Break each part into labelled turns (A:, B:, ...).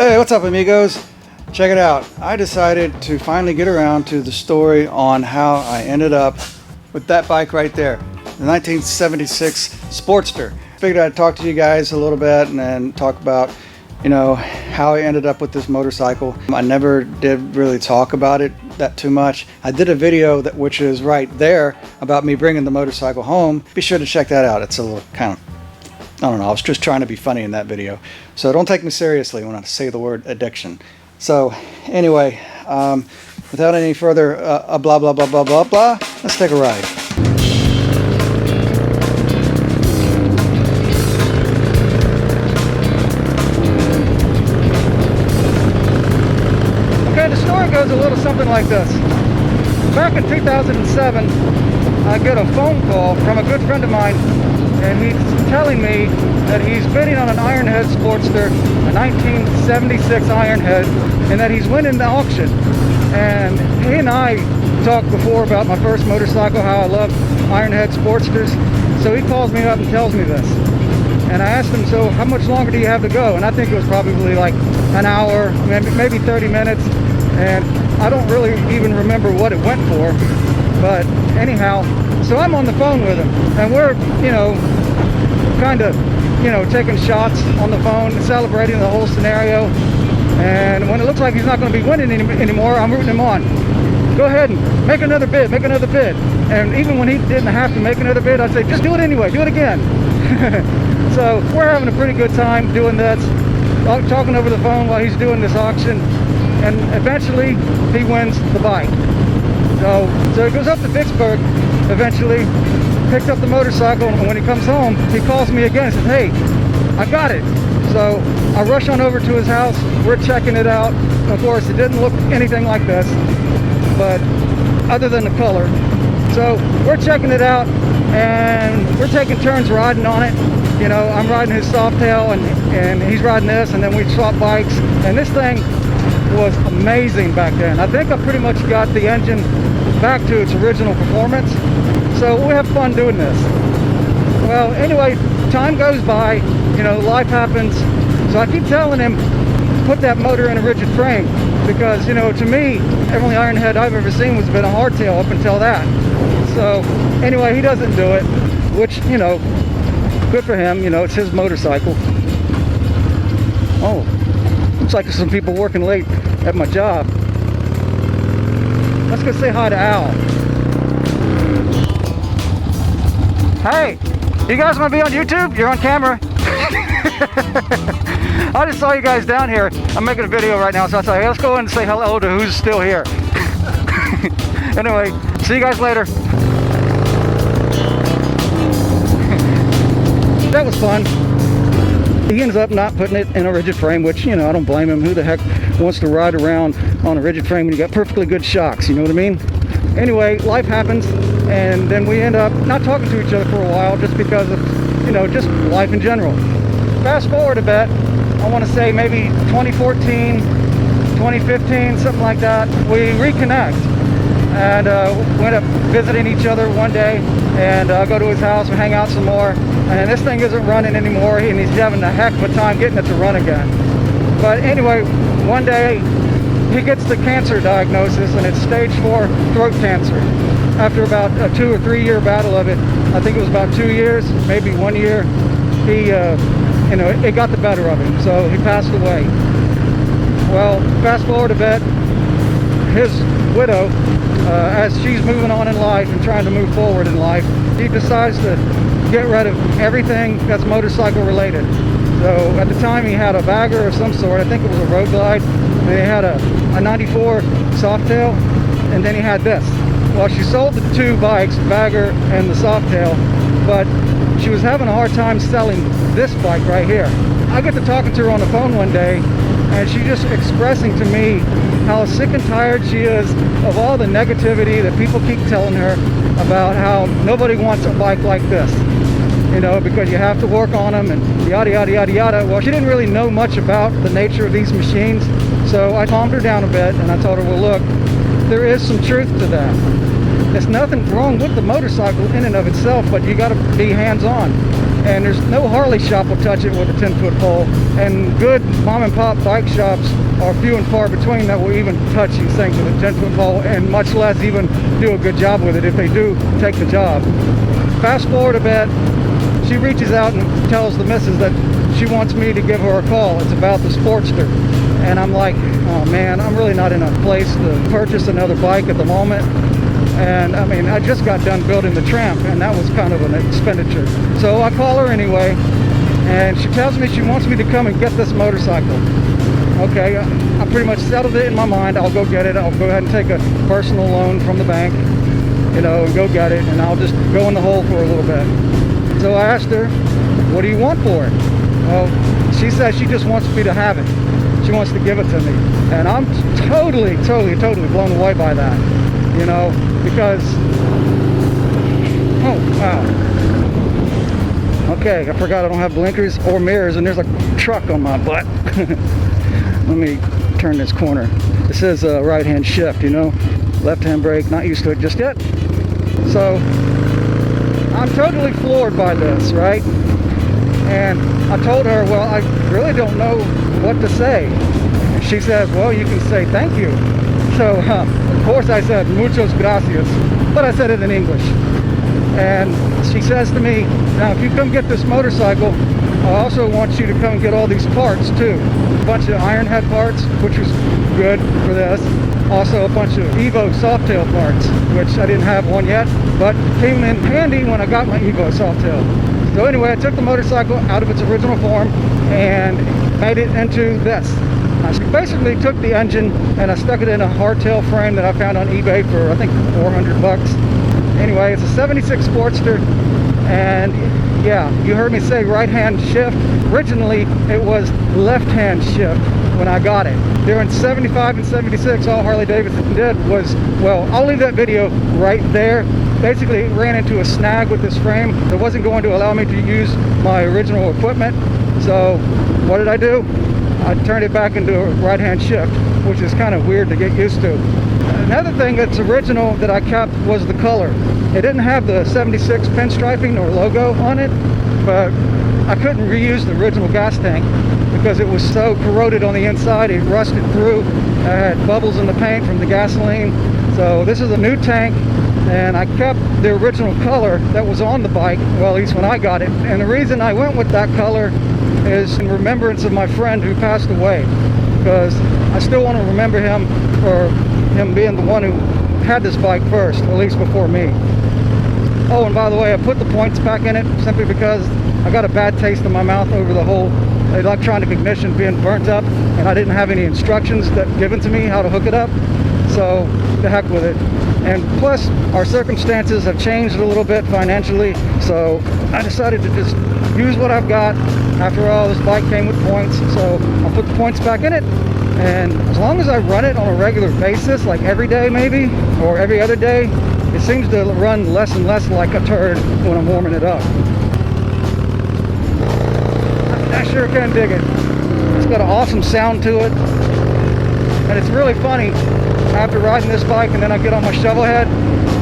A: Hey, what's up, amigos? Check it out. I decided to finally get around to the story on how I ended up with that bike right there, the 1976 Sportster. Figured I'd talk to you guys a little bit and then talk about, how I ended up with this motorcycle. I never did really talk about it that too much. I did a video which is right there about me bringing the motorcycle home. Be sure to check that out. It's a little kind of, I don't know, I was just trying to be funny in that video. So don't take me seriously when I say the word addiction. So anyway, without any further blah, blah, blah, blah, blah, blah, let's take a ride. Okay, the story goes a little something like this. Back in 2007, I get a phone call from a good friend of mine, and he's telling me that he's bidding on an Ironhead Sportster, a 1976 Ironhead, and that he's winning the auction. And he and I talked before about my first motorcycle, how I love Ironhead Sportsters. So he calls me up and tells me this. And I asked him, so how much longer do you have to go? And I think it was probably like an hour, maybe 30 minutes. And I don't really even remember what it went for. But anyhow, so I'm on the phone with him, and we're, kind of, taking shots on the phone, celebrating the whole scenario. And when it looks like he's not going to be winning anymore, I'm rooting him on. Go ahead and make another bid, make another bid. And even when he didn't have to make another bid, I'd say, just do it anyway, do it again. So we're having a pretty good time doing this, talking over the phone while he's doing this auction. And eventually, he wins the bike. So he goes up to Vicksburg, eventually, picks up the motorcycle, and when he comes home, he calls me again and says, hey, I got it. So I rush on over to his house, we're checking it out. Of course, it didn't look anything like this, but other than the color. So we're checking it out, and we're taking turns riding on it. I'm riding his Softail, and he's riding this, and then we swap bikes, and this thing was amazing back then. I think I pretty much got the engine back to its original performance, so we have fun doing this. Well, anyway, time goes by, life happens, so I keep telling him, put that motor in a rigid frame, because, to me, every Ironhead I've ever seen has been a hardtail up until that. So, anyway, he doesn't do it, which, good for him, it's his motorcycle. Oh, looks like there's some people working late at my job. Let's go say hi to Al. Hey, you guys want to be on YouTube? You're on camera. I just saw you guys down here. I'm making a video right now, so I thought, hey, let's go and say hello to who's still here. Anyway, see you guys later. That was fun. He ends up not putting it in a rigid frame, which, I don't blame him. Who the heck wants to ride around on a rigid frame when you got perfectly good shocks, you know what I mean? Anyway, life happens, and then we end up not talking to each other for a while just because of, just life in general. Fast forward a bit, I want to say maybe 2014, 2015, something like that, we reconnect. And we end up visiting each other one day, and I go to his house, we hang out some more, and this thing isn't running anymore, and he's having a heck of a time getting it to run again. But anyway, one day he gets the cancer diagnosis, and it's stage 4 throat cancer. After about a 2 or 3 year battle of it, I think it was about 2 years, maybe 1 year, he, it got the better of him, so he passed away. Well, fast forward a bit, his widow, as she's moving on in life and trying to move forward in life, he decides to get rid of everything that's motorcycle related. So at the time he had a bagger of some sort, I think it was a Road Glide, and he had a 94 Softail, and then he had this. Well, she sold the 2 bikes, bagger and the Softail, but she was having a hard time selling this bike right here. I get to talking to her on the phone one day, and she's just expressing to me how sick and tired she is of all the negativity that people keep telling her about how nobody wants a bike like this, because you have to work on them and yada yada yada yada. Well, she didn't really know much about the nature of these machines, so I calmed her down a bit, and I told her, well, look, there is some truth to that. There's nothing wrong with the motorcycle in and of itself, but you got to be hands-on. and there's no Harley shop will touch it with a 10-foot pole, and good mom and pop bike shops are few and far between that will even touch these things with a 10-foot pole, and much less even do a good job with it if they do take the job. Fast forward a bit, she reaches out and tells the missus that she wants me to give her a call. It's about the Sportster. And I'm like, oh man, I'm really not in a place to purchase another bike at the moment. And I mean, I just got done building the Tramp, and that was kind of an expenditure. So I call her anyway, and she tells me she wants me to come and get this motorcycle. Okay, I pretty much settled it in my mind. I'll go get it. I'll go ahead and take a personal loan from the bank, you know, and go get it, and I'll just go in the hole for a little bit. So I asked her, what do you want for it? Well, she says she just wants me to have it. She wants to give it to me. And I'm totally blown away by that, you know, because, oh, wow. Okay, I forgot I don't have blinkers or mirrors, and there's a truck on my butt. Let me turn this corner. This is a right-hand shift, you know, left-hand brake, not used to it just yet. So, I'm totally floored by this, right? And I told her, well, I really don't know what to say. And she says, well, you can say thank you. So, of course I said, muchas gracias, but I said it in English. And she says to me, now if you come get this motorcycle, I also want you to come and get all these parts too. A bunch of Ironhead parts, which was good for this. Also a bunch of Evo Softail parts, which I didn't have one yet, but came in handy when I got my Evo Softail. So anyway, I took the motorcycle out of its original form and made it into this. I basically took the engine and I stuck it in a hardtail frame that I found on eBay for I think 400 bucks. Anyway, it's a 76 Sportster, and yeah, you heard me say right-hand shift. Originally, it was left-hand shift when I got it. During 75 and 76, all Harley Davidson did was, well, I'll leave that video right there. Basically, it ran into a snag with this frame that wasn't going to allow me to use my original equipment. So what did I do? I turned it back into a right-hand shift, which is kind of weird to get used to. Another thing that's original that I kept was the color. It didn't have the 76 pinstriping or logo on it, but I couldn't reuse the original gas tank because it was so corroded on the inside. It rusted through. I had bubbles in the paint from the gasoline. So this is a new tank, and I kept the original color that was on the bike, well, at least when I got it. And the reason I went with that color is in remembrance of my friend who passed away, because I still want to remember him for him being the one who had this bike first, at least before me. Oh, and by the way, I put the points back in it simply because I got a bad taste in my mouth over the whole electronic ignition being burnt up, and I didn't have any instructions that given to me how to hook it up. So the heck with it. And plus, our circumstances have changed a little bit financially, so I decided to just use what I've got. After all, this bike came with points, so I'll put the points back in it. And as long as I run it on a regular basis, like every day maybe, or every other day, it seems to run less and less like a turd when I'm warming it up. I sure can dig it. It's got an awesome sound to it. And it's really funny, after riding this bike and then I get on my shovel head,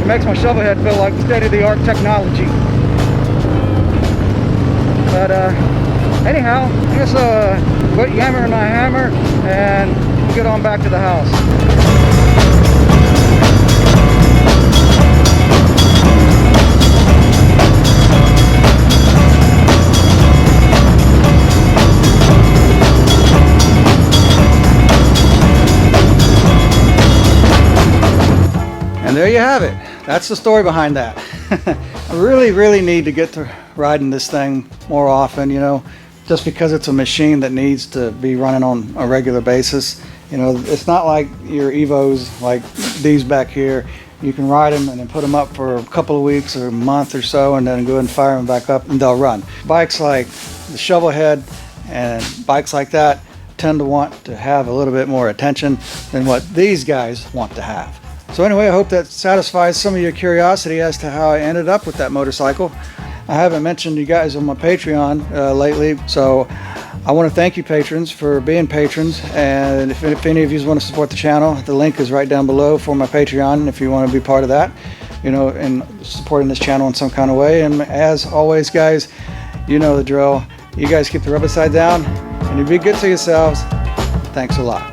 A: it makes my shovel head feel like state-of-the-art technology. But anyhow, I guess quit yammering my hammer and get on back to the house. And there you have it. That's the story behind that. I really need to get to riding this thing more often, you know, just because it's a machine that needs to be running on a regular basis. You know, it's not like your Evos like these back here. You can ride them and then put them up for a couple of weeks or a month or so and then go and fire them back up and they'll run. Bikes like the shovel head and bikes like that tend to want to have a little bit more attention than what these guys want to have. So anyway, I hope that satisfies some of your curiosity as to how I ended up with that motorcycle. I haven't mentioned you guys on my Patreon lately, so I want to thank you patrons for being patrons, and if any of you want to support the channel, the link is right down below for my Patreon if you want to be part of that, you know, and supporting this channel in some kind of way. And as always, guys, You know the drill. You guys keep the rubber side down, and you be good to yourselves. Thanks a lot.